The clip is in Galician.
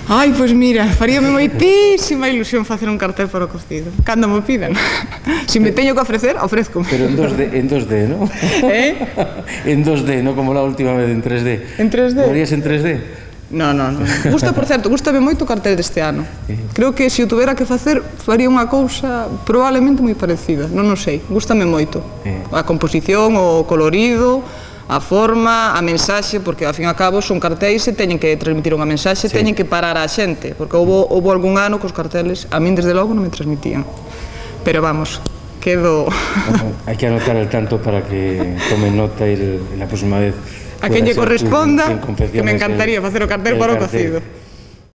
Ai, pois mira, faríame moitísima ilusión facer un cartel para o cocido. Cando me pidan. Se me teño que ofrecer, ofrezco. Pero en 2D, ¿no? En 2D, no como la última vez en 3D. En 3D? ¿Lo harías en 3D? No. Por certo, gustame moito o cartel deste ano. Creo que se o tuvera que facer, faría unha cousa probablemente moi parecida. Non o sei, gustame moito. A composición, o colorido, a forma, a mensaxe, porque ao fin e ao cabo son cartéis e teñen que transmitir unha mensaxe, teñen que parar a xente, porque houve algún ano que os carteles a min desde logo non me transmitían. Pero vamos, quedo... Hai que anotar el tanto para que tomen nota e la próxima vez... A quen lle corresponda, que me encantaría facer o cartel para o cocido.